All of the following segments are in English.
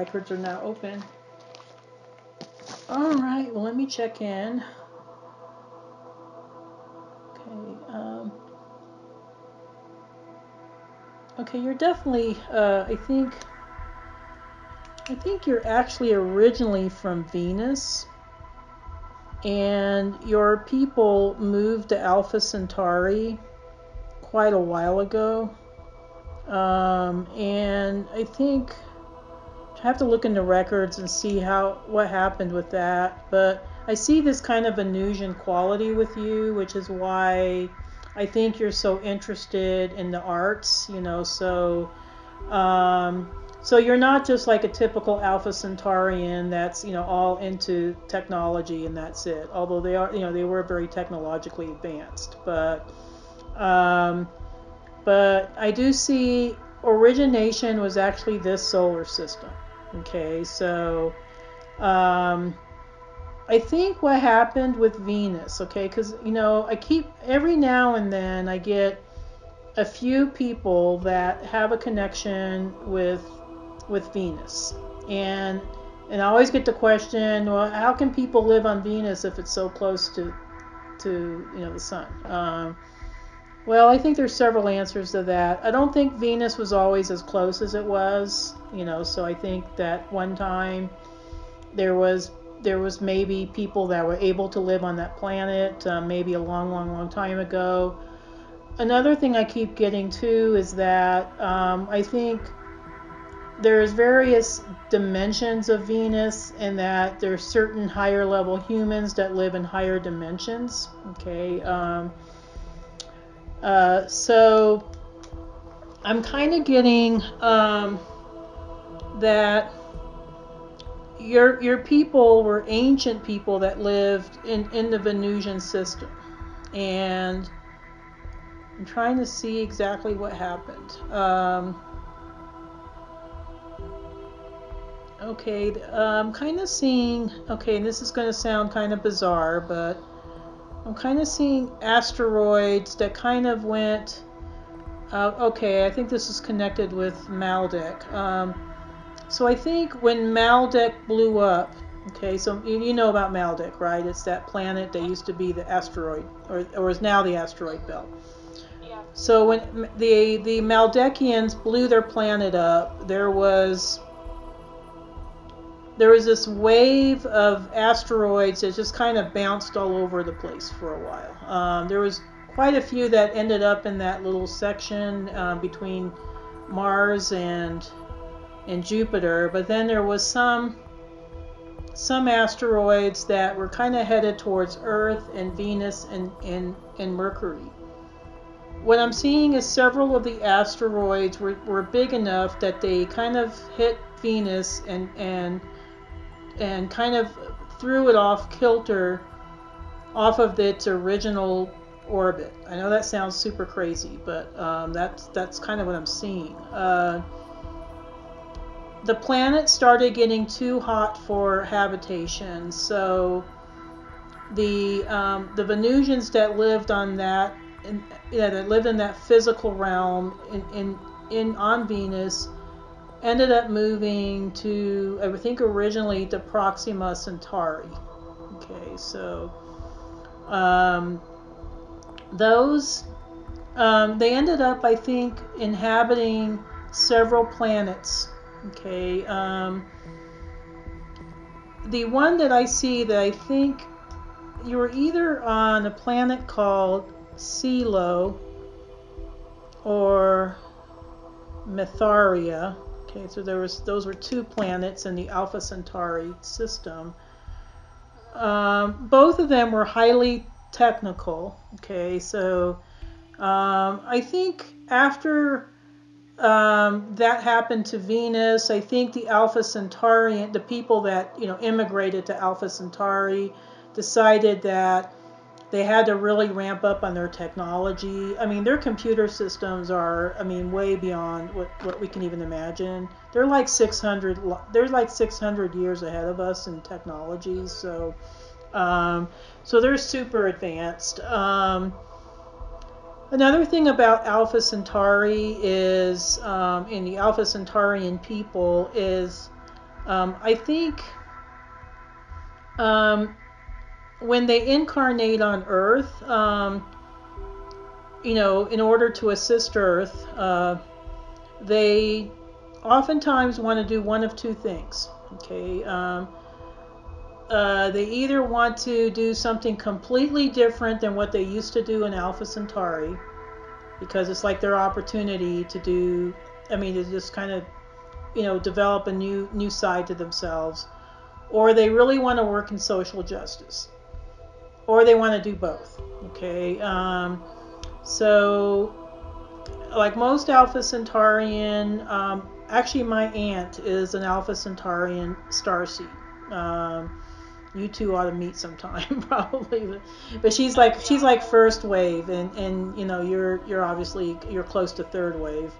records are now open. All right, well, let me check in. Okay. Okay, you're definitely, I think you're actually originally from Venus, and your people moved to Alpha Centauri quite a while ago. And I think I have to look into records and see what happened with that. But I see this kind of Venusian quality with you, which is why I think you're so interested in the arts. So you're not just like a typical Alpha Centaurian that's all into technology and that's it. Although they were very technologically advanced, but I do see origination was actually this solar system. Okay, so I think what happened with Venus, okay, because I keep every now and then I get a few people that have a connection with Venus, and I always get the question, well, how can people live on Venus if it's so close to the sun? Well, I think there's several answers to that. I don't think Venus was always as close as it was, so I think that one time there was maybe people that were able to live on that planet, maybe a long time ago. Another thing I keep getting to is that I think there's various dimensions of Venus, and that there's certain higher level humans that live in higher dimensions. Okay. So I'm kind of getting that your people were ancient people that lived in the Venusian system, and I'm trying to see exactly what happened. Okay, I'm kind of seeing, okay, and this is going to sound kind of bizarre, but I'm kind of seeing asteroids that kind of went, okay, I think this is connected with Maldek. So I think when Maldek blew up, okay, so you know about Maldek, right? It's that planet that used to be the asteroid, or is now the asteroid belt. Yeah. So when the Maldekians blew their planet up, there was this wave of asteroids that just kind of bounced all over the place for a while. There was quite a few that ended up in that little section between Mars and Jupiter, but then there was some asteroids that were kind of headed towards Earth and Venus and Mercury. What I'm seeing is several of the asteroids were big enough that they kind of hit Venus and kind of threw it off kilter off of its original orbit. I know that sounds super crazy, but that's kind of what I'm seeing. The planet started getting too hot for habitation, so the Venusians that lived on that, that lived in that physical realm on Venus, ended up moving to, I think originally to Proxima Centauri. Okay, so those they ended up, I think, inhabiting several planets. Okay, the one that I see that I think you were either on a planet called Silo or Metharia. Okay, so those were two planets in the Alpha Centauri system. Both of them were highly technical. Okay, so I think after that happened to Venus, I think the Alpha Centauri, the people that immigrated to Alpha Centauri, decided that they had to really ramp up on their technology. I mean, their computer systems are, way beyond what we can even imagine. They're like 600 years ahead of us in technology. So they're super advanced. Another thing about Alpha Centauri is, in the Alpha Centaurian people, is I think when they incarnate on Earth, in order to assist Earth, they oftentimes want to do one of two things. Okay, they either want to do something completely different than what they used to do in Alpha Centauri, because it's like their opportunity to do, to just kind of, develop a new side to themselves, or they really want to work in social justice, or they want to do both. Okay, so like most Alpha Centaurian, actually my aunt is an Alpha Centaurian starseed. You two ought to meet sometime, probably. But she's like first wave, and you're obviously you're close to third wave,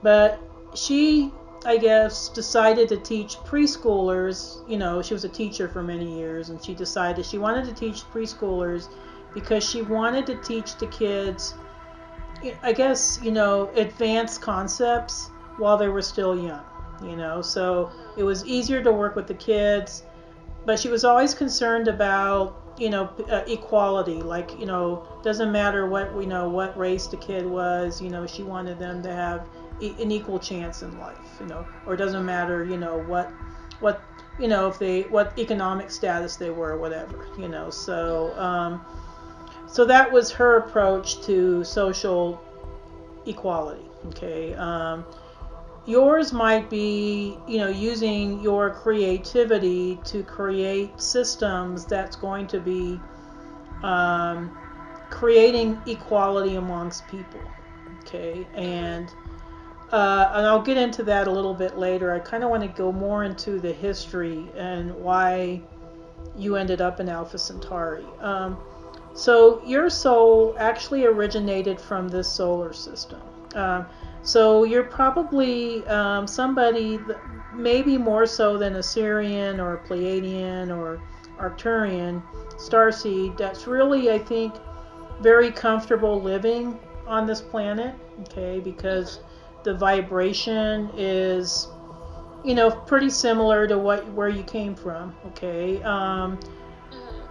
but she, I guess, decided to teach preschoolers. She was a teacher for many years, and she decided she wanted to teach preschoolers because she wanted to teach the kids, I guess, advanced concepts while they were still young. So it was easier to work with the kids, but she was always concerned about, equality. Like, doesn't matter what race the kid was. She wanted them to have an equal chance in life. Or it doesn't matter, what what economic status they were, or whatever. So that was her approach to social equality. Okay. Yours might be, using your creativity to create systems that's going to be creating equality amongst people. Okay, and I'll get into that a little bit later. I kind of want to go more into the history and why you ended up in Alpha Centauri. So your soul actually originated from this solar system. So you're probably somebody, maybe more so than a Sirian or a Pleiadian or Arcturian starseed, that's really, I think, very comfortable living on this planet. Okay, because the vibration is, pretty similar to where you came from. Okay.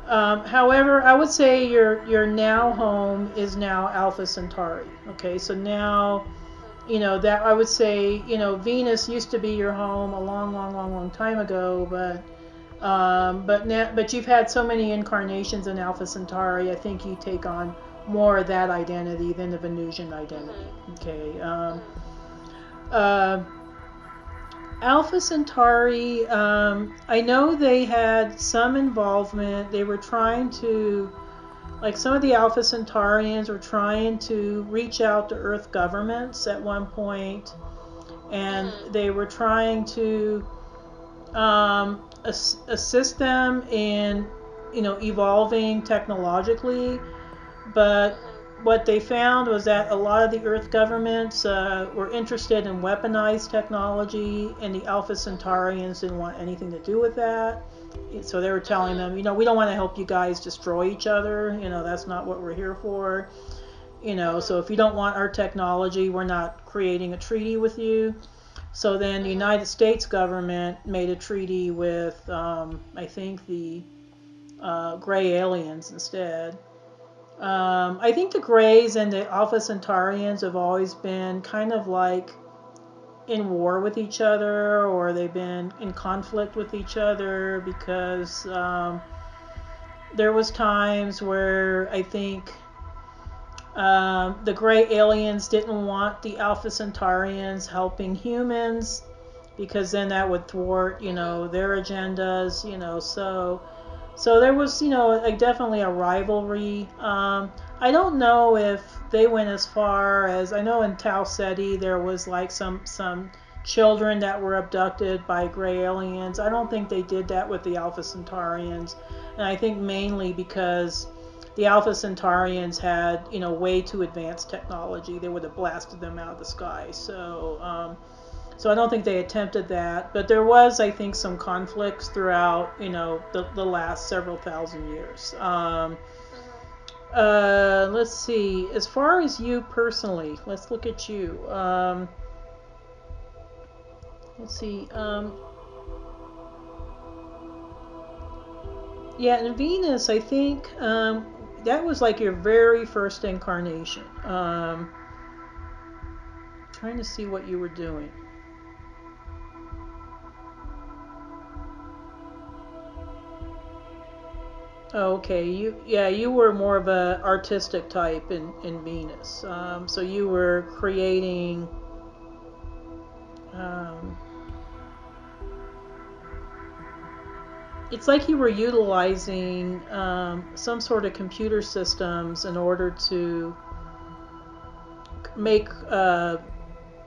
However, I would say your now home is now Alpha Centauri. Okay, so now, that I would say, Venus used to be your home a long time ago, but you've had so many incarnations in Alpha Centauri. I think you take on more of that identity than the Venusian identity. Okay. Alpha Centauri, I know they had some involvement. They were trying to, like, some of the Alpha Centaurians were trying to reach out to Earth governments at one point, and they were trying to assist them in, evolving technologically, but what they found was that a lot of the Earth governments were interested in weaponized technology, and the Alpha Centaurians didn't want anything to do with that. So they were telling them, we don't want to help you guys destroy each other. That's not what we're here for. So if you don't want our technology, we're not creating a treaty with you. So then the United States government made a treaty with, I think, the gray aliens instead. I think the Greys and the Alpha Centaurians have always been kind of like in war with each other, or they've been in conflict with each other, because there was times where I think the Gray aliens didn't want the Alpha Centaurians helping humans, because then that would thwart, their agendas, So there was, definitely a rivalry. I don't know if they went as far as, I know in Tau Ceti there was like some children that were abducted by gray aliens. I don't think they did that with the Alpha Centaurians, and I think mainly because the Alpha Centaurians had, way too advanced technology. They would have blasted them out of the sky. So I don't think they attempted that, but there was, I think, some conflicts throughout, the last several thousand years. Let's see. As far as you personally, let's look at you. let's see. Yeah, and Venus, I think that was like your very first incarnation. Trying to see what you were doing. Oh, okay, you were more of a artistic type in Venus. So you were creating. It's like you were utilizing some sort of computer systems in order to make, I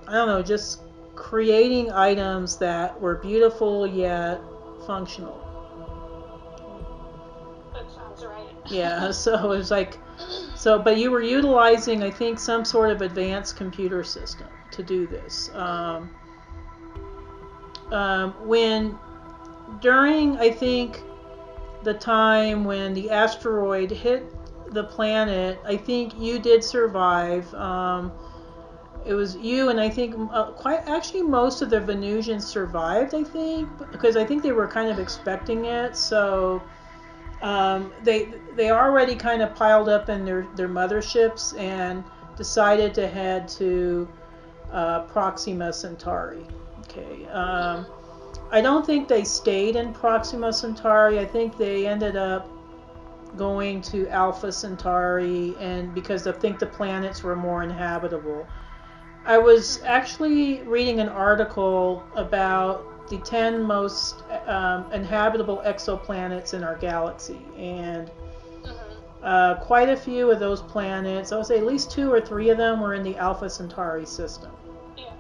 don't know, just creating items that were beautiful yet functional. That sounds right. Yeah, so it was like, but you were utilizing, I think, some sort of advanced computer system to do this. During, I think, the time when the asteroid hit the planet, I think you did survive. It was you, and I think most of the Venusians survived, I think, because I think they were kind of expecting it. So they already kind of piled up in their motherships and decided to head to Proxima Centauri. Okay. I don't think they stayed in Proxima Centauri. I think they ended up going to Alpha Centauri, and because I think the planets were more inhabitable. I was actually reading an article about the 10 most inhabitable exoplanets in our galaxy, and quite a few of those planets, I would say at least 2 or 3 of them were in the Alpha Centauri system. Yeah.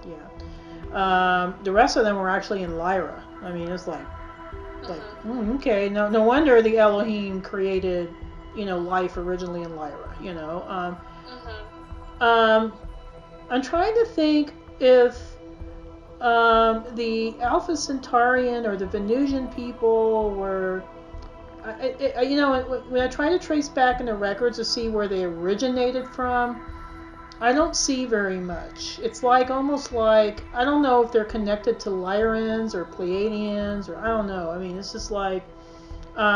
The rest of them were actually in Lyra. I mean, it's like okay, no wonder the Elohim created, life originally in Lyra. I'm trying to think if the Alpha Centaurian or the Venusian people were, when I try to trace back in the records to see where they originated from, I don't see very much. It's like almost like, I don't know if they're connected to Lyrans or Pleiadians, or I don't know. I mean, it's just like,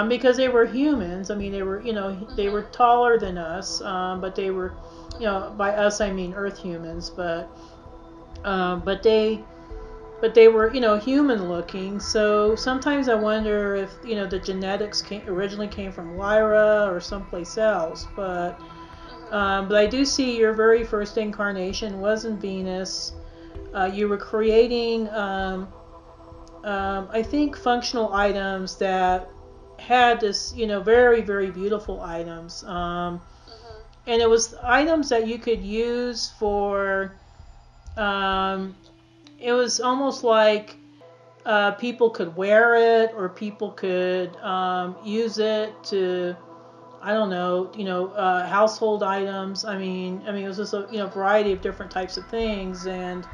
because they were humans. I mean, they were, they were taller than us, but they were, by us I mean Earth humans, but they were, human looking. So sometimes I wonder if, the genetics originally came from Lyra or someplace else, but I do see your very first incarnation was in Venus. You were creating, I think, functional items that had this, very, very beautiful items. And it was items that you could use for, it was almost like people could wear it, or people could use it to, I don't know, household items. I mean, it was just a variety of different types of things, and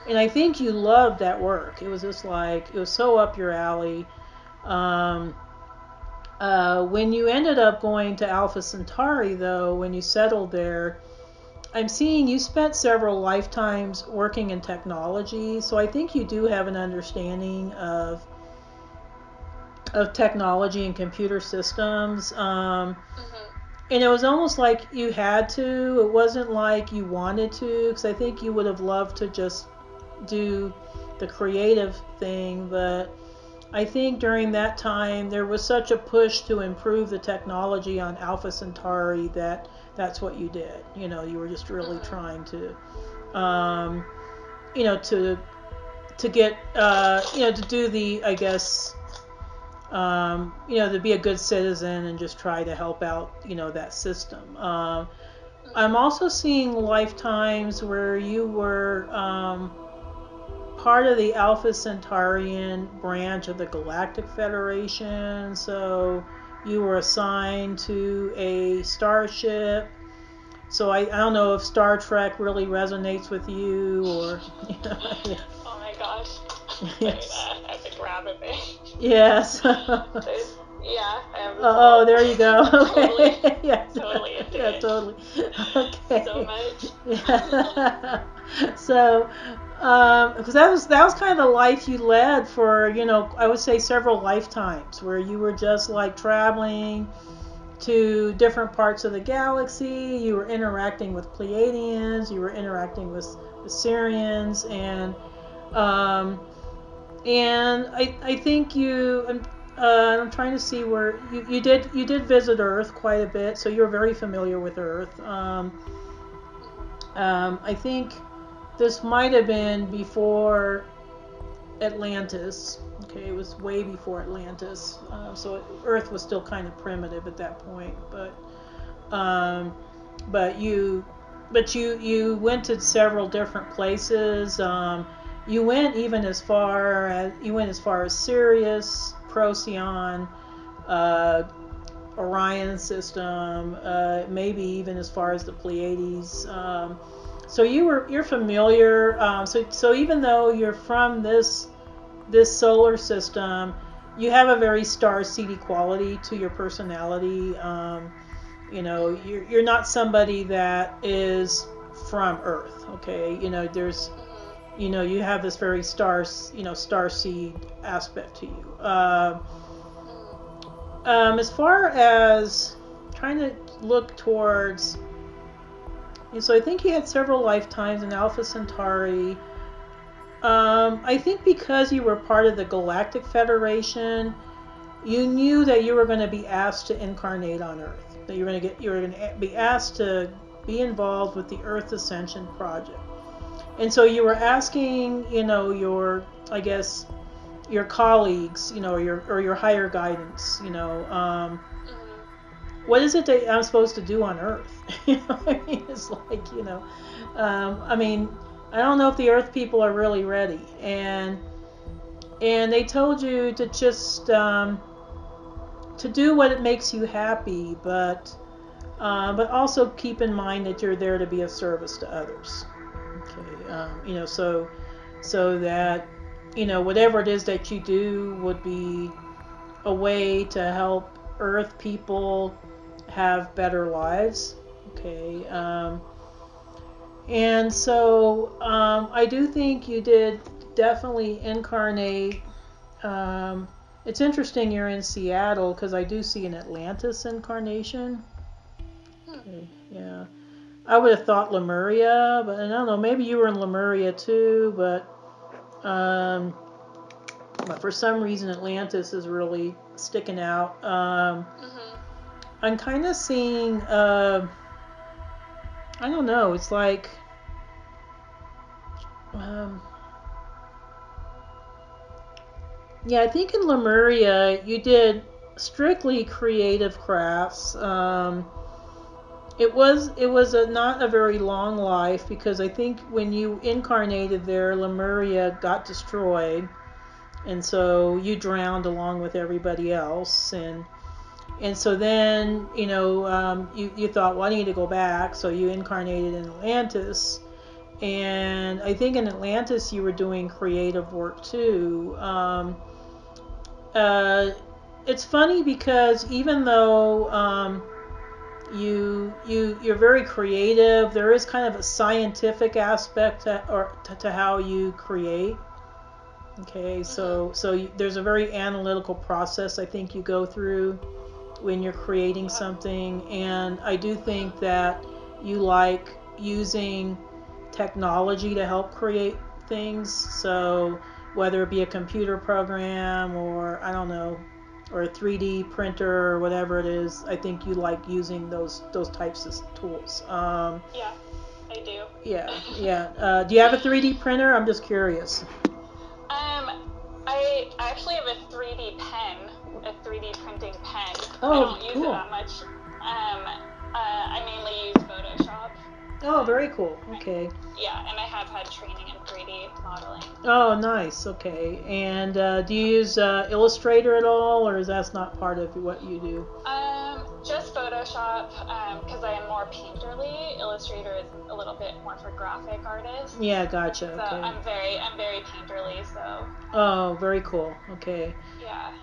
I think you loved that work. It was just like, it was so up your alley. When you ended up going to Alpha Centauri, though, when you settled there, I'm seeing you spent several lifetimes working in technology, so I think you do have an understanding of technology and computer systems. And it was almost like you had to. It wasn't like you wanted to, because I think you would have loved to just do the creative thing, but I think during that time there was such a push to improve the technology on Alpha Centauri that that's what you did. You were just really trying to, to get, to do the, I guess, to be a good citizen and just try to help out, that system. I'm also seeing lifetimes where you were part of the Alpha Centaurian branch of the Galactic Federation, so you were assigned to a starship. So I don't know if Star Trek really resonates with you, or Yeah. Oh my gosh. Yes. Epic rabbit thing. Yes. Yeah. Oh, there you go. Okay. Totally. Yeah. Totally into Yeah, it. totally. Okay. So much. Yeah. So, Because that was kind of the life you led for, I would say several lifetimes, where you were just like traveling to different parts of the galaxy. You were interacting with Pleiadians, you were interacting with Syrians, and I think I'm trying to see where you did visit Earth quite a bit, so you're very familiar with Earth. I think this might have been before Atlantis. Okay, it was way before Atlantis, so Earth was still kind of primitive at that point. But you went to several different places. You went as far as Sirius, Procyon, Orion system, maybe even as far as the Pleiades. So you're familiar. So even though you're from this solar system, you have a very star-seedy quality to your personality. You're not somebody that is from Earth. Okay, you have this very star-seed aspect to you. As far as trying to look towards, so I think you had several lifetimes in Alpha Centauri. I think because you were part of the Galactic Federation, you knew that you were going to be asked to incarnate on Earth. That you were going to be asked to be involved with the Earth Ascension project. And so you were asking, your colleagues, or your higher guidance, what is it that I'm supposed to do on Earth? It's like, I don't know if the Earth people are really ready. And they told you to just to do what it makes you happy, but also keep in mind that you're there to be of service to others. Okay, so that whatever it is that you do would be a way to help Earth people have better lives. Okay, and so I do think you did definitely incarnate. It's interesting you're in Seattle because I do see an Atlantis incarnation. Okay, yeah. I would have thought Lemuria, but I don't know. Maybe you were in Lemuria too, but for some reason Atlantis is really sticking out. I'm kind of seeing. I don't know. It's like. Yeah, I think in Lemuria you did strictly creative crafts. It was not a very long life because I think when you incarnated there, Lemuria got destroyed, and so you drowned along with everybody else, and so then you thought, well, I need to go back, so you incarnated in Atlantis, and I think in Atlantis you were doing creative work too. It's funny because even though you're very creative, there is kind of a scientific aspect to how you create. Okay, so there's a very analytical process I think you go through when you're creating something, and I do think that you like using technology to help create things. So whether it be a computer program or I don't know, or a 3D printer or whatever it is, I think you like using those types of tools. Yeah, I do. Yeah. Do you have a 3D printer? I'm just curious. I actually have a 3D pen, a 3D printing pen. Oh, I don't use cool. it that much. I mainly use Photoshop. Oh, very cool. Okay. Yeah, and I have had training in 3D modeling. Oh, nice. Okay. And do you use Illustrator at all, or is that not part of what you do? Just Photoshop, because I am more painterly. Illustrator is a little bit more for graphic artists. Yeah, gotcha. So Okay. I'm very painterly. So. Oh, very cool. Okay. Yeah.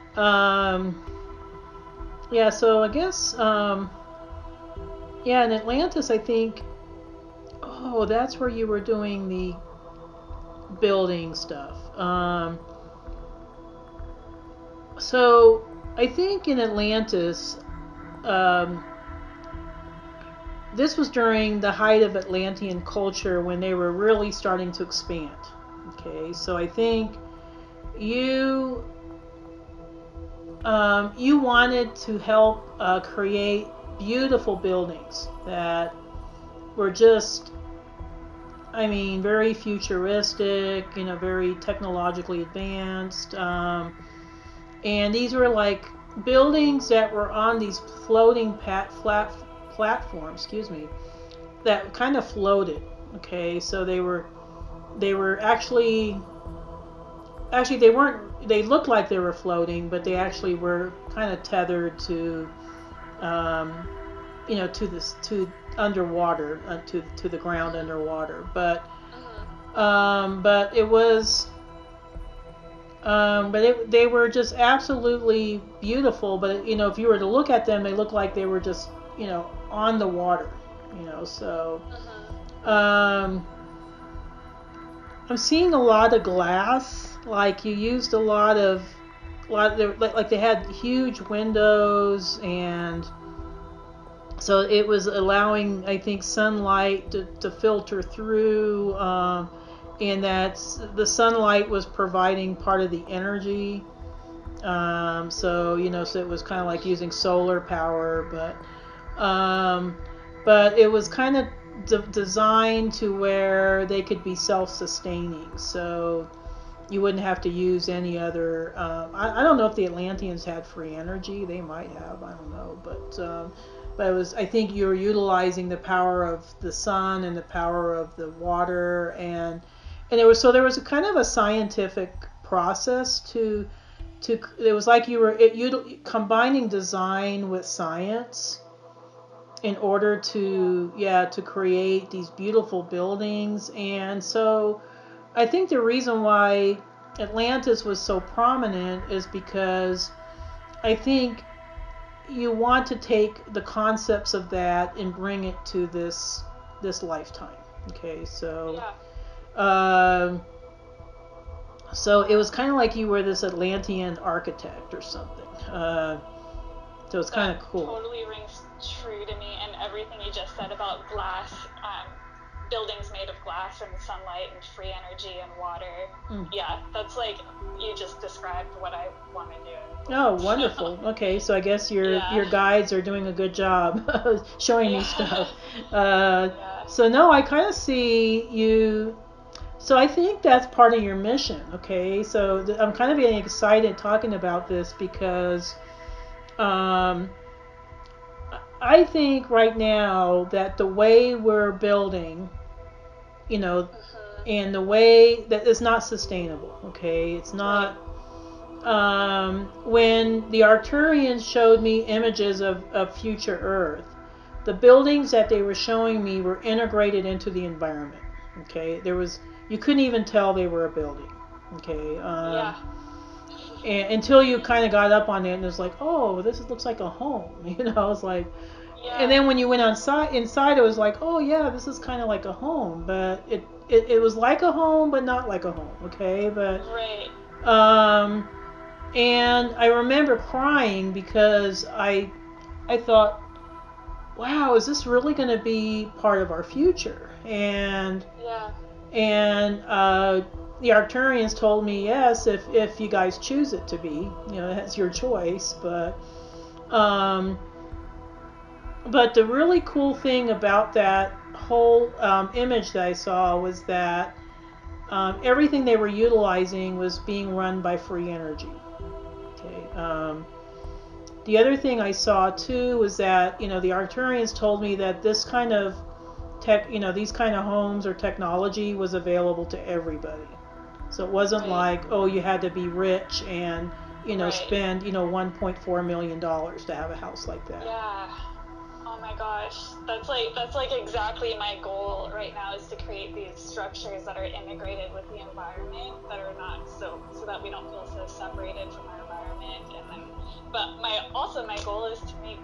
Yeah. So I guess. Yeah, in Atlantis, I think. Oh, that's where you were doing the building stuff. So I think in Atlantis, um, this was during the height of Atlantean culture when they were really starting to expand. Okay, so I think you you wanted to help create beautiful buildings that were just, I mean, very futuristic, very technologically advanced. And these were like buildings that were on these floating platforms, that kind of floated. Okay, so they were actually they weren't. They looked like they were floating, but they actually were kind of tethered to, to underwater, to the ground underwater. But it was. They were just absolutely beautiful. But if you were to look at them, they looked like they were just on the water. So I'm seeing a lot of glass. Like you used a lot of like they had huge windows, and so it was allowing, I think, sunlight to filter through. And that the sunlight was providing part of the energy. So it was kind of like using solar power, but it was kind of designed to where they could be self-sustaining. So you wouldn't have to use any other. I don't know if the Atlanteans had free energy. They might have. I don't know, but it was. I think you were utilizing the power of the sun and the power of the water, and there was a kind of a scientific process to it was like you combining design with science in order to create these beautiful buildings. And so I think the reason why Atlantis was so prominent is because I think you want to take the concepts of that and bring it to this lifetime. Okay, so so it was kind of like you were this Atlantean architect or something. So it's kind of cool. Totally rings true to me, and everything you just said about glass, buildings made of glass and sunlight and free energy and water. Yeah, that's like you just described what I want to do. Oh, wonderful. Okay, so I guess your guides are doing a good job showing me stuff. So no, I kind of see you. So I think that's part of your mission. Okay, so I'm kind of getting excited talking about this because I think right now that the way we're building, and the way that is not sustainable. Okay, it's not. When the Arcturians showed me images of future Earth, the buildings that they were showing me were integrated into the environment. Okay, you couldn't even tell they were a building. Okay. And until you kind of got up on it and it was like, oh, this looks like a home. It's like. Yeah. And then when you went inside, it was like, oh yeah, this is kind of like a home, but it was like a home, but not like a home. Okay, but. Right. And I remember crying because I thought, wow, is this really going to be part of our future? And the Arcturians told me yes, if you guys choose it to be, that's your choice. But the really cool thing about that whole image that I saw was that everything they were utilizing was being run by free energy. Okay. The other thing I saw too was that the Arcturians told me that this kind of these kind of homes or technology was available to everybody. So it wasn't like, oh, you had to be rich and spend $1.4 million to have a house like that. Yeah. Oh my gosh, that's like exactly my goal right now, is to create these structures that are integrated with the environment, that are not so that we don't feel so separated from our environment. And then, but my goal is to make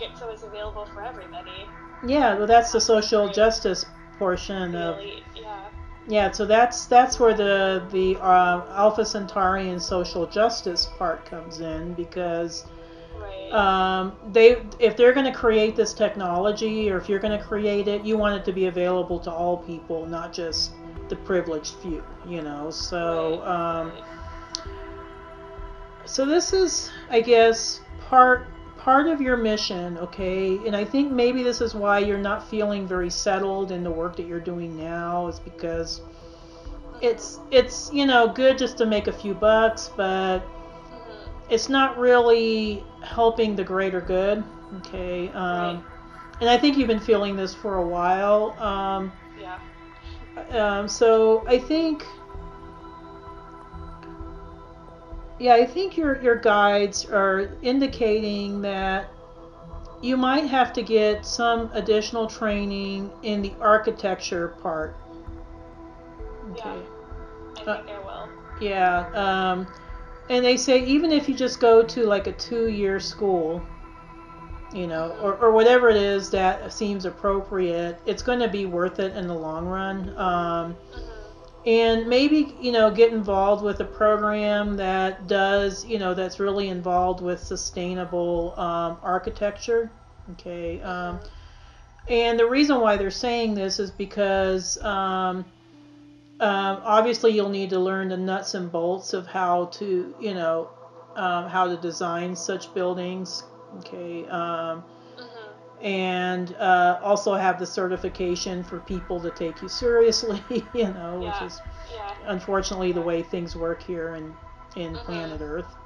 it so it's available for everybody. Yeah, well, that's the social justice portion of. Yeah, so that's where the Alpha Centauri and social justice part comes in, because Right. if they're going to create this technology, or if you're going to create it, you want it to be available to all people, not just the privileged few. Right. So Right. so this is, I guess, part of your mission, okay? And I think maybe this is why you're not feeling very settled in the work that you're doing now, is because it's good just to make a few bucks, but Mm-hmm. it's not really helping the greater good, okay? Right. And I think you've been feeling this for a while. Yeah. So I think, yeah, I think your guides are indicating that you might have to get some additional training in the architecture part. Yeah. Okay. I Uh, think I will. yeah. And they say even if you just go to like a 2-year school, or Mm-hmm. whatever it is that seems appropriate, it's going to be worth it in the long run. Mm-hmm. And maybe, get involved with a program that that's really involved with sustainable architecture. Okay. Mm-hmm. And the reason why they're saying this is because obviously you'll need to learn the nuts and bolts of how to design such buildings. Okay. Mm-hmm. And also have the certification for people to take you seriously, which Yeah. is Yeah. unfortunately the Yeah. way things work here in planet Mm-hmm. Earth.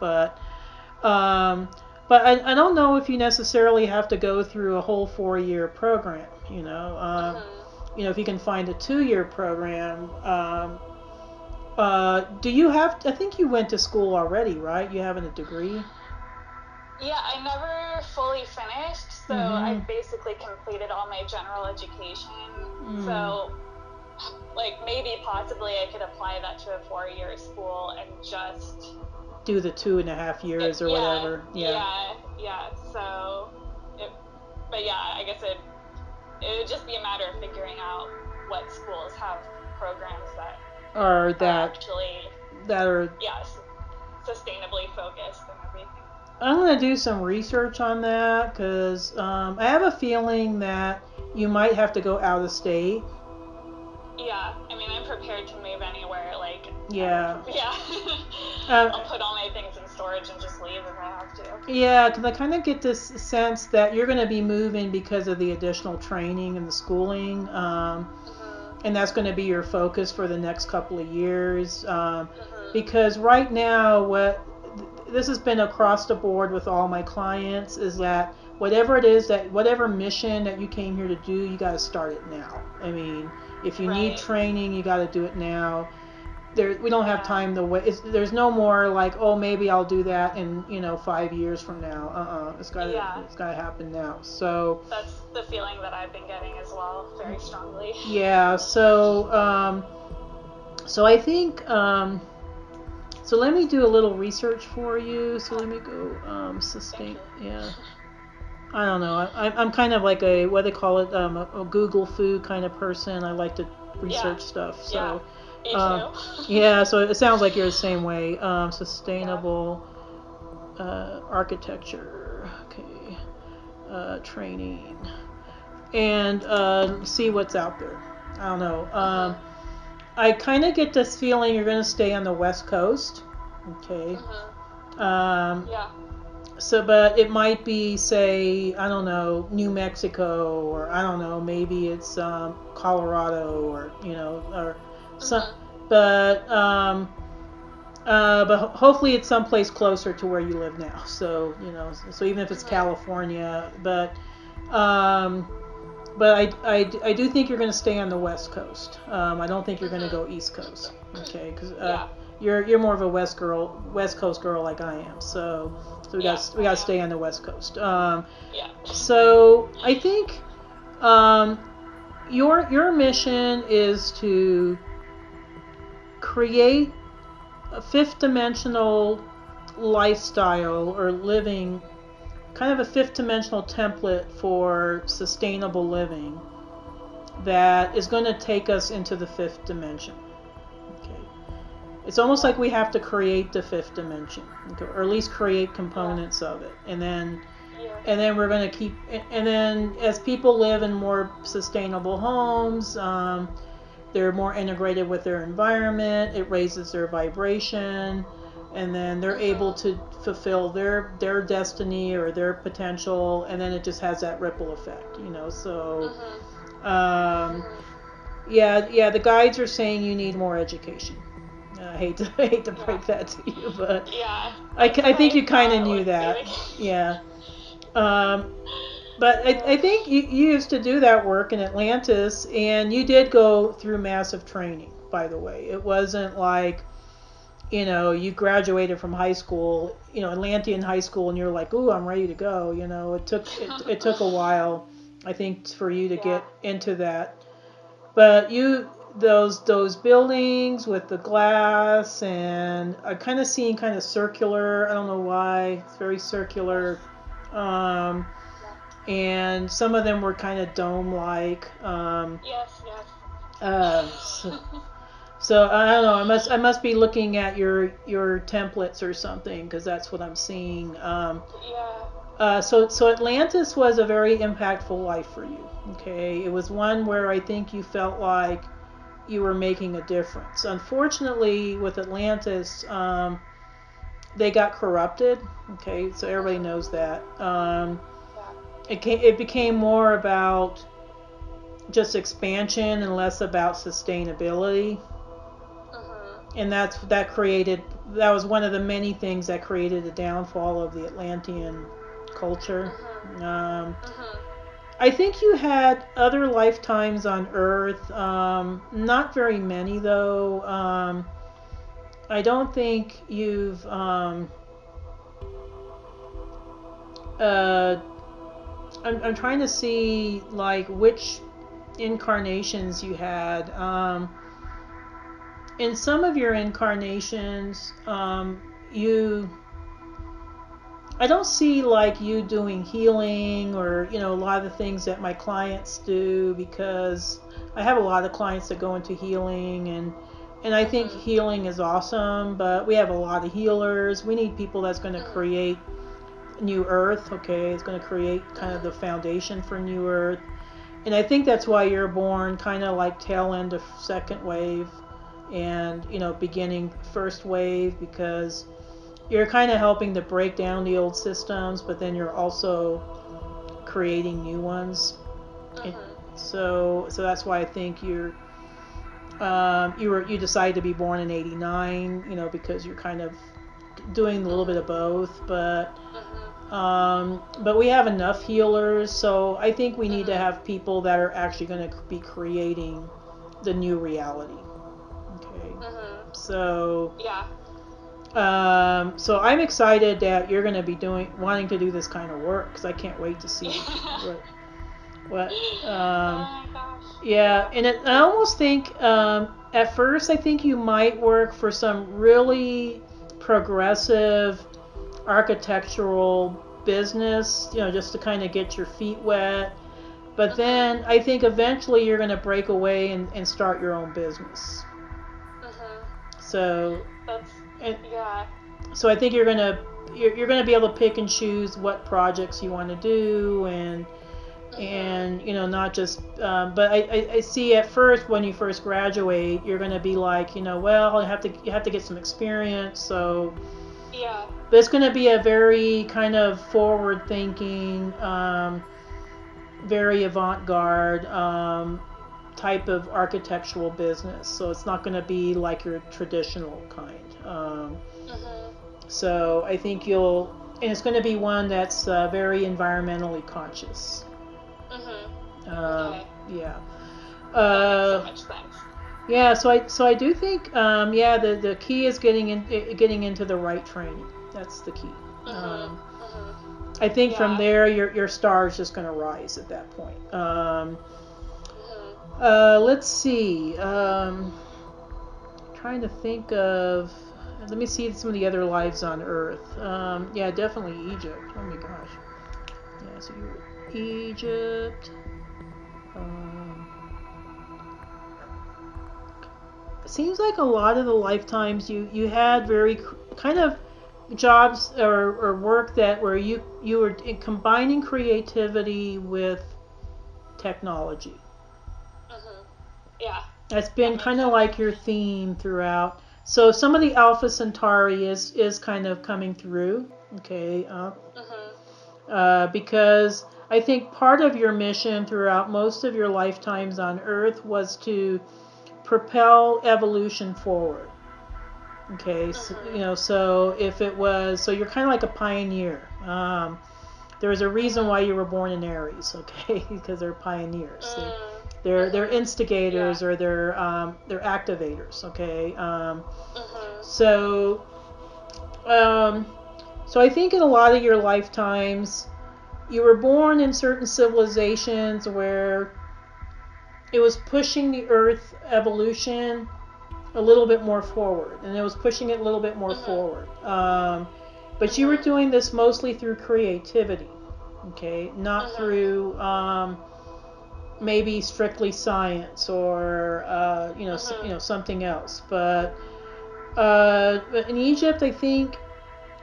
Um, but I don't know if you necessarily have to go through a whole 4-year program. Mm-hmm. If you can find a 2-year program. Do you have? I think you went to school already, right? You have a degree. Yeah, I never fully finished, so I Mm-hmm. basically completed all my general education. Mm. So, like, maybe possibly I could apply that to a 4-year school and just, Do the 2.5 years or yeah, whatever. Yeah. yeah, yeah. So, it, but yeah, I guess it would just be a matter of figuring out what schools have programs that Or are that actually, that are. yeah, sustainably focused and everything. I'm gonna do some research on that because I have a feeling that you might have to go out of state. Yeah, I mean, I'm prepared to move anywhere. Like, Yeah. yeah, Uh, I'll put all my things in storage and just leave if I have to. yeah, because I kind of get this sense that you're going to be moving because of the additional training and the schooling, and Mhm. that's going to be your focus for the next couple of years. Mhm. Because right now, what this has been across the board with all my clients is that whatever it is that whatever mission that you came here to do, you got to start it now. I mean, if you need Right. training, you got to do it now. We don't have Yeah. time to wait. There's no more like, oh, maybe I'll do that in 5 years from now. Yeah. It's gotta happen now. So That's the feeling that I've been getting as well, very strongly. yeah. So I think so let me do a little research for you. So Oh, let me go thank sustain. you. Yeah. I don't know. I'm kind of like a what they call it a Google food kind of person. I like to Yeah. research stuff. Yeah. So Me uh, too. yeah. So it sounds like you're the same way. Yeah. Sustainable architecture. Okay. Training and see what's out there. I don't know. Mhm. I kind of get this feeling you're going to stay on the West Coast. Okay. Mhm. Um, Yeah. but it might be, say, I don't know, New Mexico, or I don't know, maybe it's Colorado, or or some. Mhm. But hopefully it's someplace closer to where you live now. So so even if it's Mhm. California, um, I do think you're going to stay on the West Coast. I don't think you're going to go Mhm. East Coast. Okay, because Yeah. you're more of a West Coast girl like I am. So Yeah. we I got to am. stay on the West Coast. Yeah. So I think um, your mission is to create a fifth dimensional lifestyle or living, kind of a fifth dimensional template for sustainable living. that is going to take us into the fifth dimension. Okay. It's almost like we have to create the fifth dimension, okay, or at least create components of it, and then we're going to keep. And then as people live in more sustainable homes, they're more integrated with their environment. It raises their vibration, and then they're able to fulfill their destiny or their potential, and then it just has that ripple effect, you know. So, yeah, the guides are saying you need more education. I hate to break that to you, but I think you kind of knew that. Yeah. But I think you used to do that work in Atlantis, and you did go through massive training, by the way. It wasn't like, you know, you graduated from high school, you know, Atlantean high school, and you're like, ooh, I'm ready to go. You know, it took a while, I think, for you to get into that. But those buildings with the glass, and I kind of seeing kind of circular. I don't know why. It's very circular. And some of them were kind of dome-like. So I don't know. I must be looking at your templates or something, because that's what I'm seeing. So Atlantis was a very impactful life for you. Okay, it was one where I think you felt like you were making a difference. Unfortunately, with Atlantis, they got corrupted. Okay, so everybody knows that. It became more about just expansion and less about sustainability. And that was one of the many things that created the downfall of the Atlantean culture. I think you had other lifetimes on Earth, not very many though. I don't think you've I'm trying to see like which incarnations you had. In some of your incarnations, I don't see like you doing healing or, you know, a lot of the things that my clients do, because I have a lot of clients that go into healing, and I think healing is awesome, but we have a lot of healers. We need people that's going to create New Earth, okay? It's going to create kind of the foundation for New Earth. And I think that's why you're born kind of like tail end of second wave and, you know, beginning first wave, because you're kind of helping to break down the old systems, but then you're also creating new ones. So that's why I think you decided to be born in '89, you know, because you're kind of doing a little bit of both, but we have enough healers, so I think we need to have people that are actually going to be creating the new reality. Okay. So so I'm excited that you're going to be wanting to do this kind of work, because I can't wait to see what oh my gosh. Yeah, and I almost think at first I think you might work for some really progressive architectural business, you know, just to kind of get your feet wet. But then I think eventually you're going to break away and start your own business. So so I think you're going to be able to pick and choose what projects you want to do, and you know, not just but I see at first when you first graduate you're going to be like, you know, well, you have to get some experience, so but it's going to be a very kind of forward thinking, very avant-garde type of architectural business, so it's not going to be like your traditional kind. So I think and it's going to be one that's very environmentally conscious. Yeah. So much sense. Yeah, so I do think the key is getting into the right training. That's the key. I think from there your star is just going to rise at that point. Let's see. Trying to think of. Let me see some of the other lives on Earth. Yeah, definitely Egypt. Oh my gosh. Yeah, so you were Egypt. seems like a lot of the lifetimes you had very kind of jobs or work that where you were combining creativity with technology. Yeah. That's been kind of like your theme throughout. So some of the Alpha Centauri is kind of coming through, okay? Because I think part of your mission throughout most of your lifetimes on Earth was to propel evolution forward. Okay, so, so if it was, so you're kind of like a pioneer. There's a reason why you were born in Aries, okay? Because they're pioneers. They're instigators, or they're activators, okay? So so I think in a lot of your lifetimes, you were born in certain civilizations where it was pushing the Earth evolution a little bit more forward, and it was pushing it a little bit more forward. But you were doing this mostly through creativity, okay, not through maybe strictly science or something else. But in Egypt, I think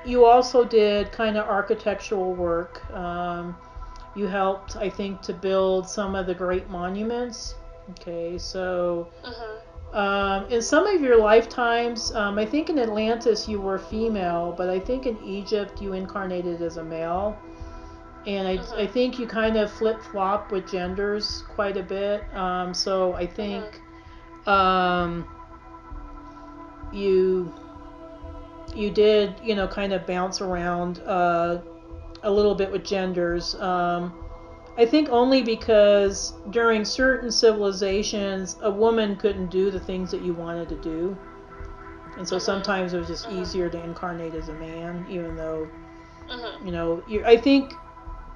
you also did kind of architectural work. You helped, I think, to build some of the great monuments. Okay, so in some of your lifetimes, I think in Atlantis you were female, but I think in Egypt you incarnated as a male. And I think you kind of flip-flop with genders quite a bit. So I think you did, kind of bounce around a little bit with genders. I think only because during certain civilizations, a woman couldn't do the things that you wanted to do. And so sometimes it was just easier to incarnate as a man, even though, I think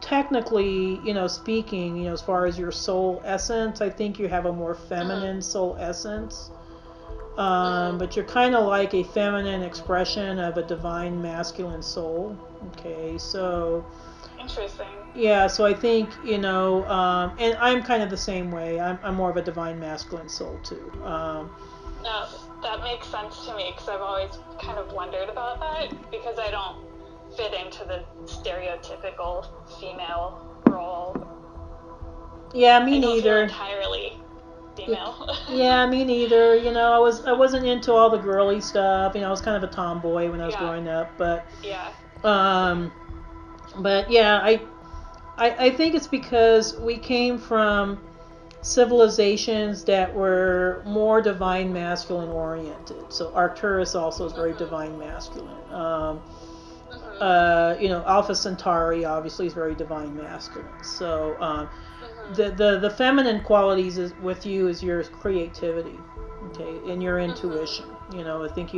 technically, speaking, as far as your soul essence, I think you have a more feminine soul essence. But you're kind of like a feminine expression of a divine masculine soul. Okay, so. Interesting. Yeah, so I think, and I'm kind of the same way. I'm more of a divine masculine soul, too. No, that makes sense to me, because I've always kind of wondered about that, because I don't fit into the stereotypical female role. Yeah, me neither. I don't feel entirely female. Yeah, me neither. I wasn't into all the girly stuff. I was kind of a tomboy when I was growing up, but but yeah, I think it's because we came from civilizations that were more divine masculine oriented. So Arcturus also is very divine masculine. Alpha Centauri obviously is very divine masculine. So the feminine qualities with you is your creativity, okay, and your intuition. I think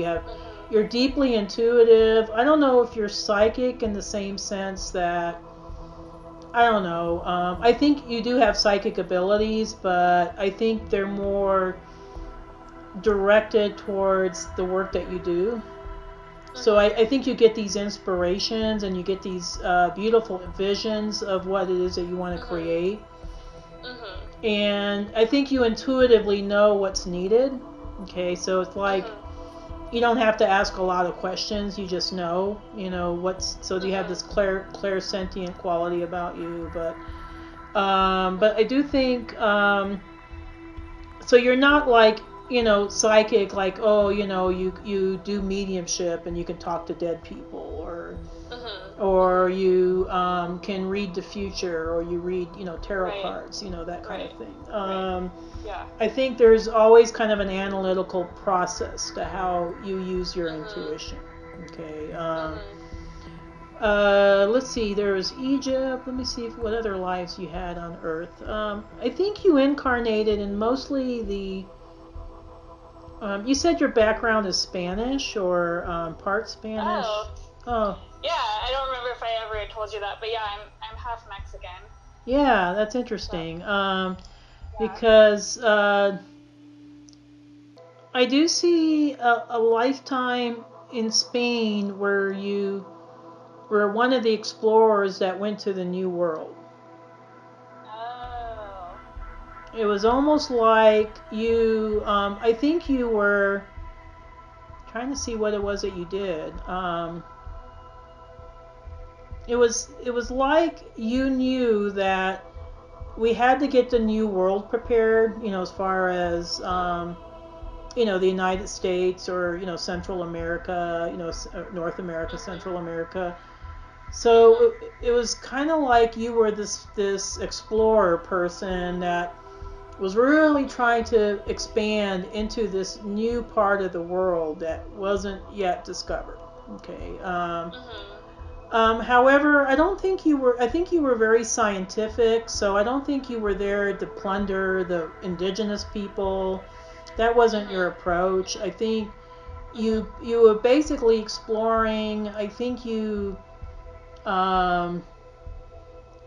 you're deeply intuitive. I don't know if you're psychic in the same sense that, I don't know. I think you do have psychic abilities, but I think they're more directed towards the work that you do. So I think you get these inspirations and you get these beautiful visions of what it is that you want to create. And I think you intuitively know what's needed. Okay, so it's like you don't have to ask a lot of questions. You just know, so you have this clairsentient quality about you. But I do think, so you're not like, psychic, like, oh, you do mediumship and you can talk to dead people, or you can read the future, or you read, tarot cards, that kind of thing. I think there's always kind of an analytical process to how you use your intuition. Okay. Let's see. There's Egypt. Let me see what other lives you had on Earth. I think you incarnated in mostly the. You said your background is Spanish or part Spanish. Oh. Yeah, I don't remember if I ever told you that, but yeah, I'm half Mexican. Yeah, that's interesting. Because I do see a lifetime in Spain where you were one of the explorers that went to the New World. Oh. it was almost like you. I think you were trying to see what it was that you did. It was like you knew that we had to get the new world prepared. As far as the United States, or Central America, North America, Central America. So it was kind of like you were this explorer person that was really trying to expand into this new part of the world that wasn't yet discovered. Okay. However, I don't think you were. I think you were very scientific, so I don't think you were there to plunder the indigenous people. That wasn't your approach. I think you were basically exploring. I think you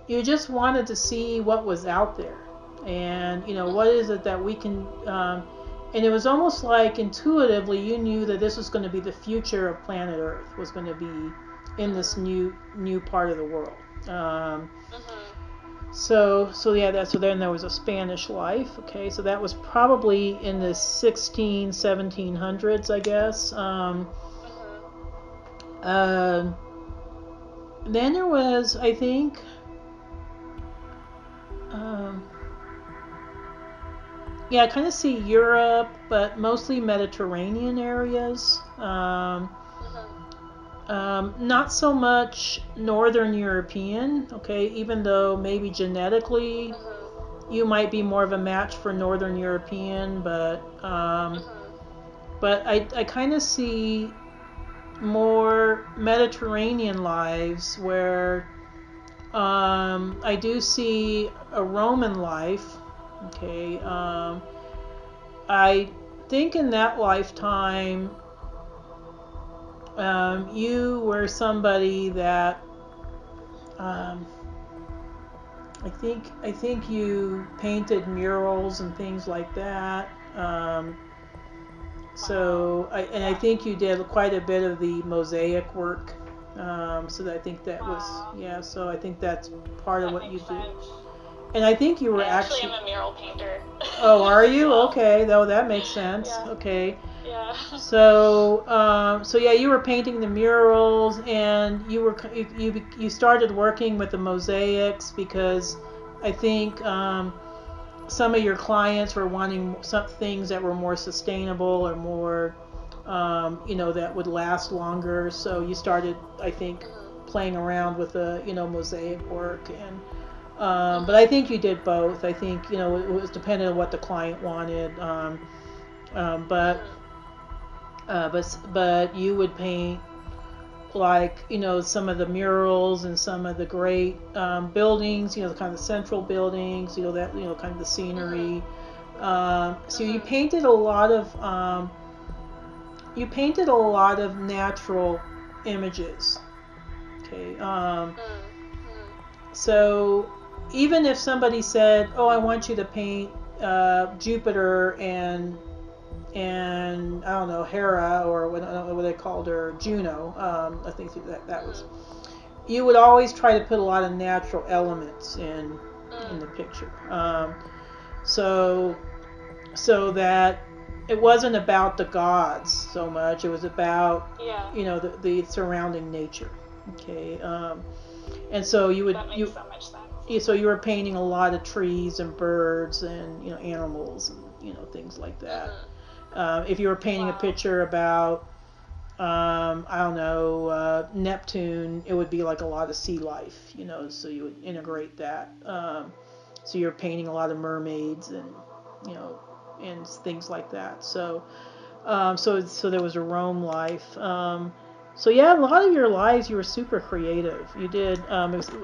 just wanted to see what was out there, and what is it that we can. And it was almost like intuitively you knew that this was going to be the future of planet Earth, was going to be in this new part of the world. So then there was a Spanish life. Okay, so that was probably in the 1700s, I guess. Then there was, I think, I kind of see Europe, but mostly Mediterranean areas. Not so much Northern European, okay, even though maybe genetically you might be more of a match for Northern European, but I kind of see more Mediterranean lives where I do see a Roman life, okay. I think in that lifetime you were somebody that I think you painted murals and things like that. I think you did quite a bit of the mosaic work. So I think that was So I think that's part of what you do. And I think you were actually I'm a mural painter. Oh, are you? Okay, though that makes sense. Yeah. Okay. Yeah. So you were painting the murals, and you started working with the mosaics because I think some of your clients were wanting some things that were more sustainable or more that would last longer. So you started, I think, playing around with the mosaic work, and but I think you did both. I think it was dependent on what the client wanted. But you would paint like some of the murals and some of the great buildings, the kind of central buildings, that kind of the scenery. So you painted a lot of natural images. Okay. So even if somebody said, "Oh, I want you to paint Jupiter and I don't know, Hera, or I don't know what they called her, Juno," I think that was. You would always try to put a lot of natural elements in the picture, so that it wasn't about the gods so much. It was about the surrounding nature. Okay, and so you would that makes so much sense. So you were painting a lot of trees and birds and animals and things like that. If you were painting a picture about I don't know, Neptune, it would be like a lot of sea life, so you would integrate that. So you're painting a lot of mermaids and and things like that. So there was a Rome life. So a lot of your lives you were super creative. You did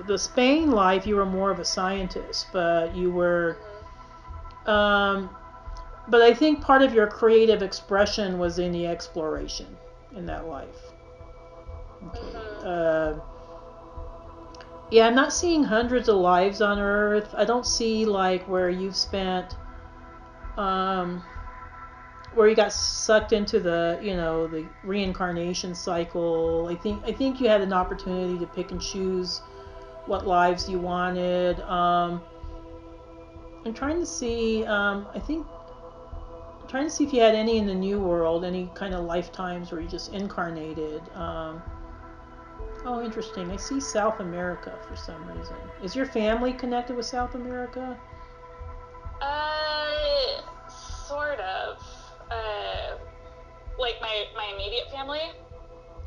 the Spain life. You were more of a scientist, but you were. But I think part of your creative expression was in the exploration in that life. Okay. I'm not seeing hundreds of lives on Earth. I don't see like where you've spent. Where you got sucked into the the reincarnation cycle. I think you had an opportunity to pick and choose what lives you wanted. I'm trying to see. Trying to see if you had any in the New World, any kind of lifetimes where you just incarnated. Oh, interesting. I see South America for some reason. Is your family connected with South America? Sort of. Like my immediate family.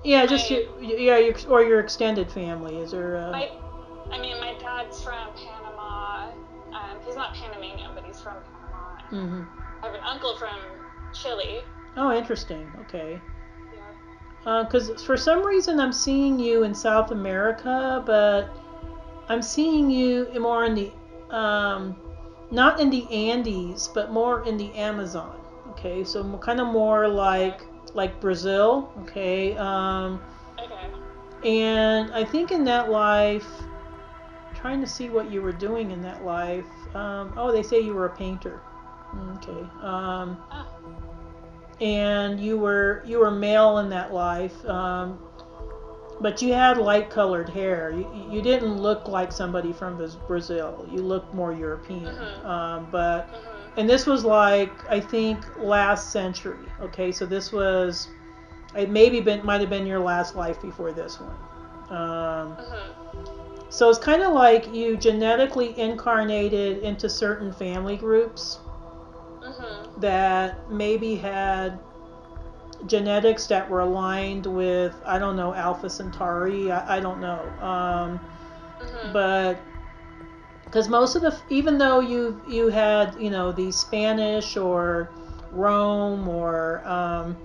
Yeah, just your extended family. Is there? My dad's from Panama. He's not Panamanian, but he's from Panama. Mm-hmm. I have an uncle from Chile. Oh, interesting. Okay. Yeah. Because for some reason I'm seeing you in South America, but I'm seeing you more in the, not in the Andes, but more in the Amazon. Okay, so kind of more like Brazil. Okay. Okay. And I think in that life, trying to see what you were doing in that life. Oh, they say you were a painter. Okay. And you were male in that life, but you had light-colored hair. You didn't look like somebody from Brazil. You looked more European. But and this was like, I think, last century. Okay, so this was, it might have been your last life before this one. So it's kind of like you genetically incarnated into certain family groups that maybe had genetics that were aligned with, I don't know, Alpha Centauri. I don't know. But because most of even though you had, the Spanish or Rome or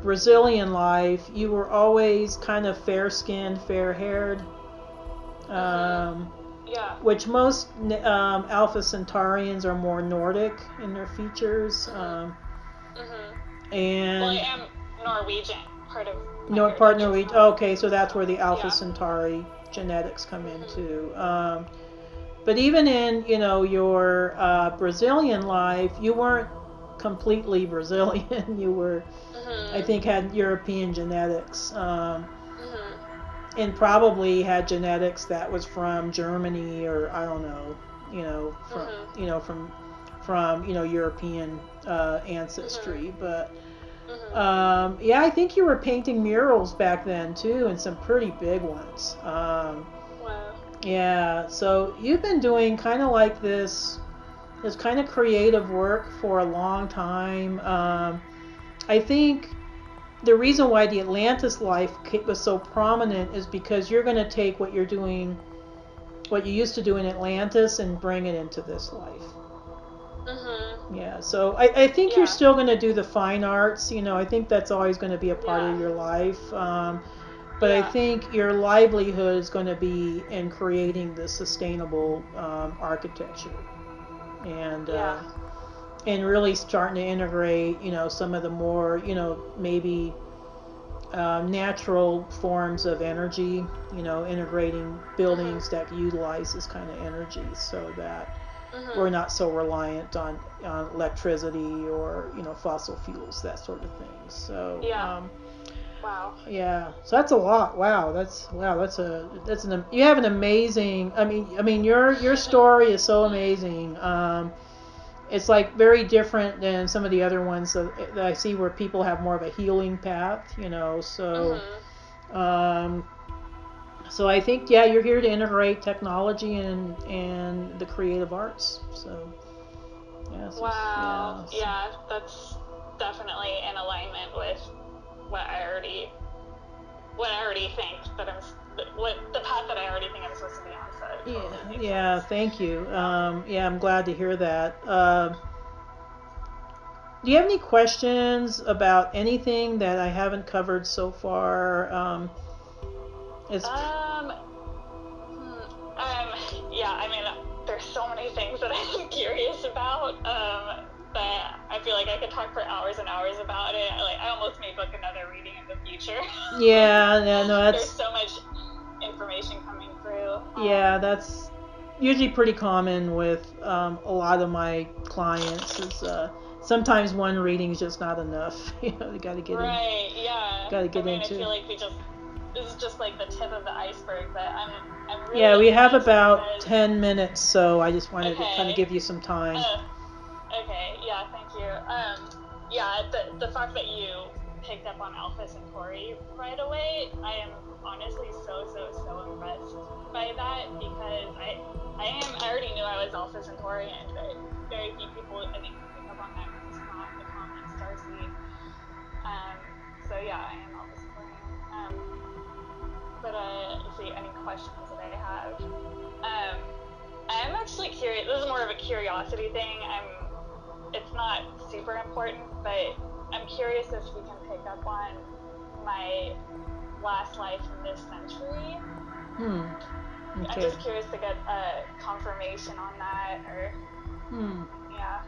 Brazilian life, you were always kind of fair-skinned, fair-haired. Yeah. Which most Alpha Centaurians are more Nordic in their features. And well, I am Norwegian, part Norwegian. Okay, so that's where the Alpha Centauri genetics come into. But even in your Brazilian life, you weren't completely Brazilian. You were, I think, had European genetics. And probably had genetics that was from Germany, or I don't know, from European ancestry. But yeah, I think you were painting murals back then too, and some pretty big ones. Wow. Yeah, so you've been doing kind of like this kind of creative work for a long time. I think the reason why the Atlantis life was so prominent is because you're going to take what you're doing, what you used to do in Atlantis, and bring it into this life. Yeah, so I think you're still going to do the fine arts. I think that's always going to be a part of your life. But I think your livelihood is going to be in creating the sustainable architecture. And really starting to integrate, some of the more, maybe natural forms of energy, integrating buildings that utilize this kind of energy, so that we're not so reliant on electricity or, fossil fuels, that sort of thing. So wow. Yeah, so that's a lot. You have an amazing. I mean, your story is so amazing. It's like very different than some of the other ones that I see where people have more of a healing path, So, so I think you're here to integrate technology and the creative arts. So, wow. Yeah, that's definitely in alignment with what I already think that the path that I already think I'm supposed to be on. So yeah. Thank you. I'm glad to hear that. Do you have any questions about anything that I haven't covered so far? Yeah. There's so many things that I'm curious about. That I feel like I could talk for hours and hours about it. I almost may book another reading in the future. There's so much information coming through. Yeah, that's usually pretty common with a lot of my clients. Is sometimes one reading is just not enough. You got to get in. Right. Yeah. Got to get into. I feel like we just this is just like the tip of the iceberg, but I'm really Yeah, we have impressed about because- 10 minutes, so I just wanted to Okay. kind of give you some time. Okay, yeah, thank you. Yeah, the fact that you picked up on Alpha Centauri right away, I am honestly so impressed by that, because I already knew I was Alpha Centaurian, but very few people I think pick up on that because it's not a common star seed. So yeah, I am Alpha Centaurian. But let's see, any questions that I have? I'm actually curious. This is more of a curiosity thing. It's not super important, but I'm curious if you can pick up on my last life in this century. Okay. I'm just curious to get a confirmation on that, or yeah.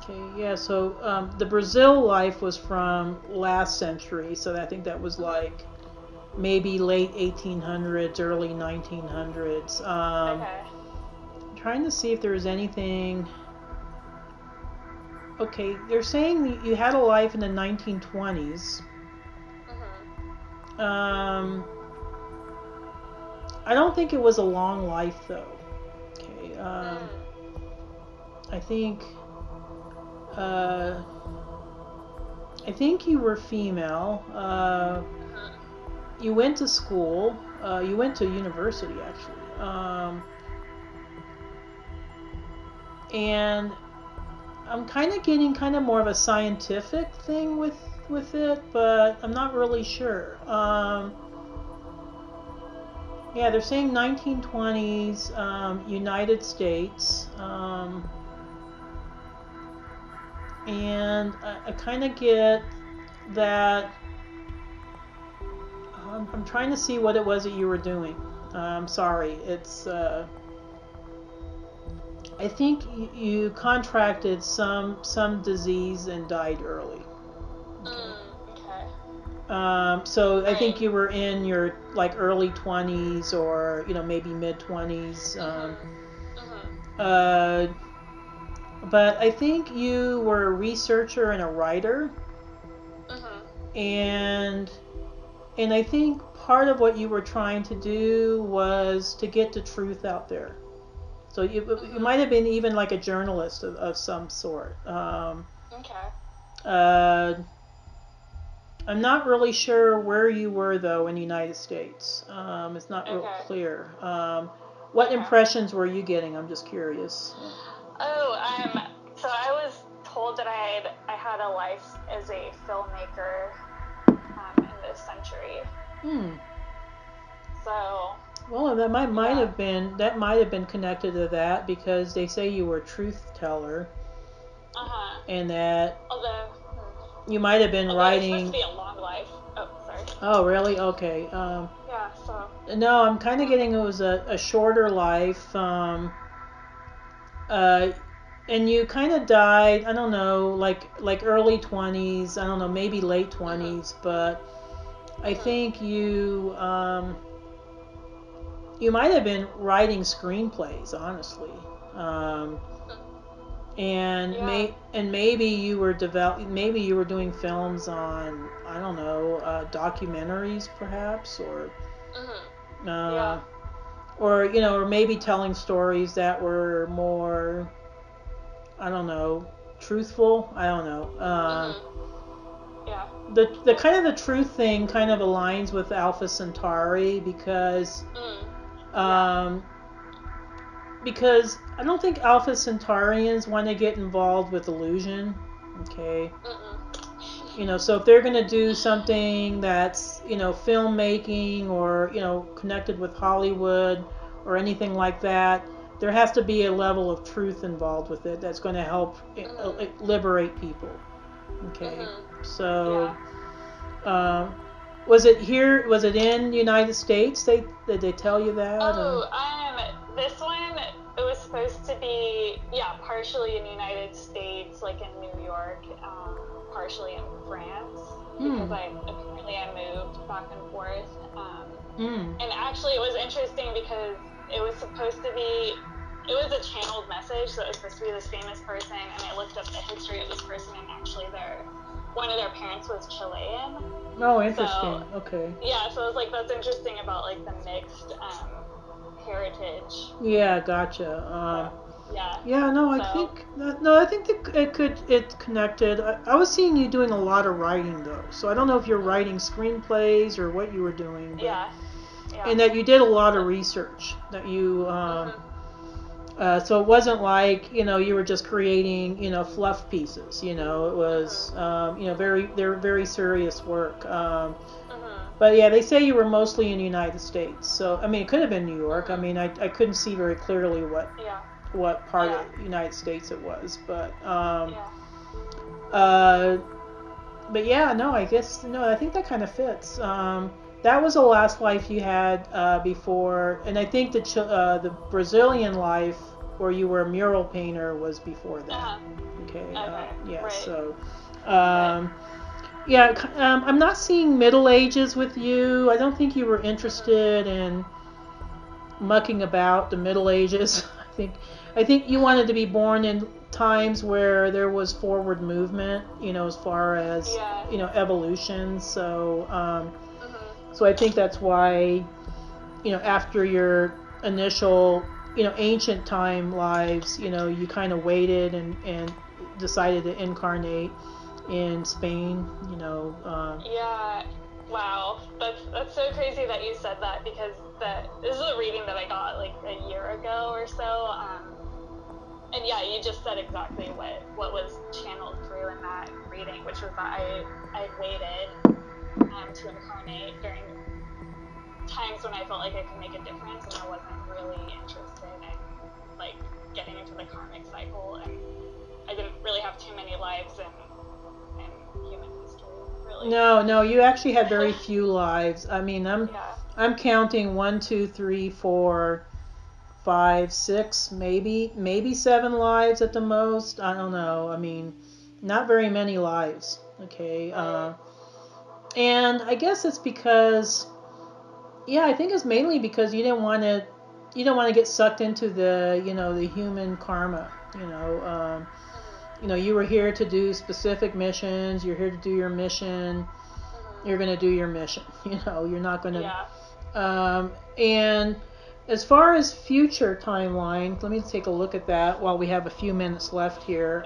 Okay, yeah, so the Brazil life was from last century, so I think that was like maybe late 1800s, early 1900s. Okay. I'm trying to see if there was anything. Okay, they're saying you had a life in the 1920s. I don't think it was a long life though. Okay, I think you were female. You went to school. You went to university actually. And I'm kind of getting kind of more of a scientific thing with it, but I'm not really sure. Yeah, they're saying 1920s, United States, and I kind of get that. I'm trying to see what it was that you were doing. I'm sorry, it's. I think you contracted some disease and died early. Okay. So I think you were in your like early 20s or maybe mid 20s. But I think you were a researcher and a writer, and I think part of what you were trying to do was to get the truth out there. So you might have been even like a journalist of some sort. I'm not really sure where you were though in the United States. It's not real clear. What impressions were you getting? I'm just curious. So I was told that I had a life as a filmmaker in this century. So. Well, that might have been connected to that, because they say you were a truth teller. And that. Although. You might have been writing. It's supposed to be a long life. Oh, sorry. Oh, really? Okay. Yeah. So. No, I'm kind of getting it was a shorter life. And you kind of died. I don't know, like early 20s. I don't know, maybe late 20s. But I think you might have been writing screenplays, honestly. And maybe you were doing films on, I don't know, documentaries perhaps, or or maybe telling stories that were more, I don't know, truthful. I don't know. The kind of the truth thing kind of aligns with Alpha Centauri, because because I don't think Alpha Centaurians want to get involved with illusion. Okay. So if they're going to do something that's, filmmaking or, connected with Hollywood or anything like that, there has to be a level of truth involved with it that's going to help liberate people. Okay. So, was it here? Was it in the United States? Did they tell you that? This one, it was supposed to be, partially in the United States, like in New York, partially in France, because I moved back and forth. And actually, it was interesting because it was supposed to be, it was a channeled message, so it was supposed to be this famous person, and I looked up the history of this person, and actually one of their parents was Chilean. Oh, interesting. So, Okay. yeah, so it's like that's interesting about like the mixed heritage. Yeah, gotcha. So, yeah. Yeah, no, I So think I think that it's connected. I was seeing you doing a lot of writing though, so I don't know if you're writing screenplays or what you were doing, but yeah, yeah. and that you did a lot of research. That you so it wasn't like you were just creating fluff pieces. It was they're very serious work. But yeah, they say you were mostly in the United States. So I mean, it could have been New York. I mean, I couldn't see very clearly Yeah. what part Yeah. of the United States it was, but Yeah. but yeah, no, I guess no, I think that kind of fits. That was the last life you had before, and I think the Brazilian life where you were a mural painter was before that. Okay. Okay. Yeah. Right. So. Right. Yeah, I'm not seeing Middle Ages with you. I don't think you were interested in mucking about the Middle Ages. I think you wanted to be born in times where there was forward movement, as far as evolution. So so I think that's why after your initial ancient time lives, you kind of waited and decided to incarnate in Spain. Yeah. Wow, that's so crazy that you said that, because this is a reading that I got like a year ago or so, and yeah, you just said exactly what was channeled through in that reading, which was that I waited to incarnate during times when I felt like I could make a difference, and I wasn't really interested in like getting into the karmic cycle, and I didn't really have too many lives in human history. Really. No, you actually had very few lives. I mean, I'm counting 1, 2, 3, 4, 5, 6, maybe 7 lives at the most. I don't know. I mean, not very many lives. Okay. And I guess it's because, I think it's mainly because you don't want to get sucked into the the human karma. You were here to do specific missions. You're here to do your mission. You're going to do your mission. You're not going to. Yeah. And as far as future timeline, let me take a look at that while we have a few minutes left here.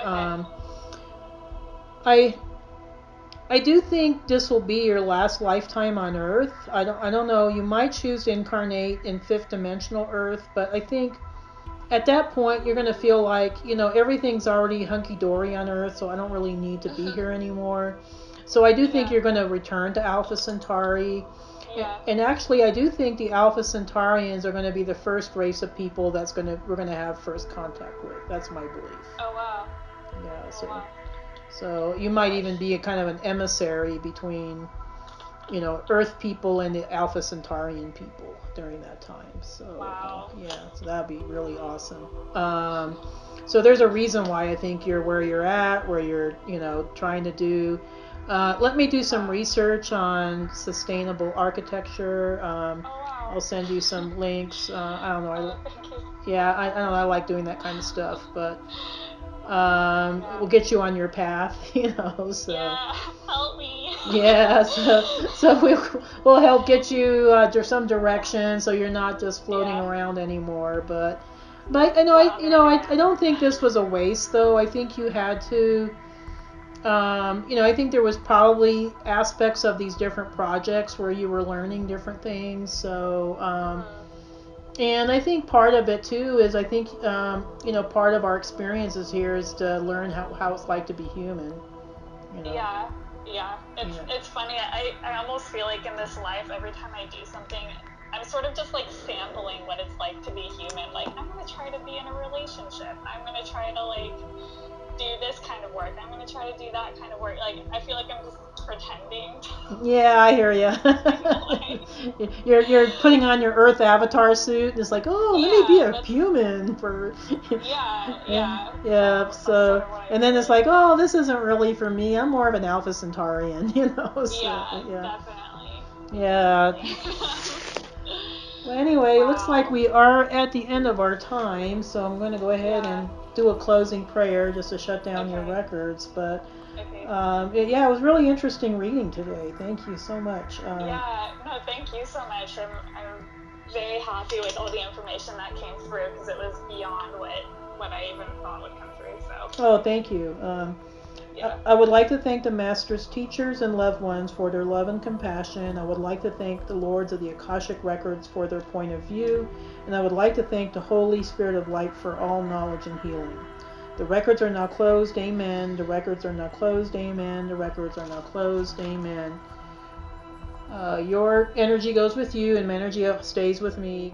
Okay. I do think this will be your last lifetime on Earth. I don't know. You might choose to incarnate in fifth dimensional Earth, but I think at that point you're going to feel like everything's already hunky dory on Earth, so I don't really need to be here anymore. So I do think you're going to return to Alpha Centauri. Yeah. And actually, I do think the Alpha Centaurians are going to be the first race of people we're going to have first contact with. That's my belief. Oh wow. Yeah. So. Oh, wow. So you might even be a kind of an emissary between, Earth people and the Alpha Centaurian people during that time. So wow. So that'd be really awesome. So there's a reason why I think you're where you're at, where you're, trying to do. Let me do some research on sustainable architecture. Wow. I'll send you some links. I don't know. Thank you. I don't know. I like doing that kind of stuff, but. We'll get you on your path, so. Yeah, help me. Yeah, so we'll help get you some direction, so you're not just floating around anymore. But I don't think this was a waste, though. I think you had to. I think there was probably aspects of these different projects where you were learning different things. So. And I think part of it too is I think part of our experiences here is to learn how it's like to be human. Yeah. It's funny. I almost feel like in this life, every time I do something, I'm sort of just like sampling what it's like to be human. Like, I'm gonna try to be in a relationship. I'm gonna try to like do this kind of work. I'm gonna try to do that kind of work. Like, I feel like I'm just pretending. Yeah, I hear you. You're putting on your Earth avatar suit, and it's like, let me be a human for. Yeah. So and then it's like, this isn't really for me. I'm more of an Alpha Centaurian, So, yeah, definitely. Yeah. Well, anyway, it looks like we are at the end of our time, so I'm going to go ahead and do a closing prayer just to shut down your records. But Okay. Yeah, it was really interesting reading today. Thank you so much. Yeah, no, thank you so much. I'm very happy with all the information that came through because it was beyond what I even thought would come through. So. Oh, thank you. Yeah. I would like to thank the Masters, teachers, and loved ones for their love and compassion. I would like to thank the Lords of the Akashic Records for their point of view. And I would like to thank the Holy Spirit of Light for all knowledge and healing. The records are now closed, amen. The records are now closed, amen. The records are now closed, amen. Your energy goes with you, and my energy stays with me.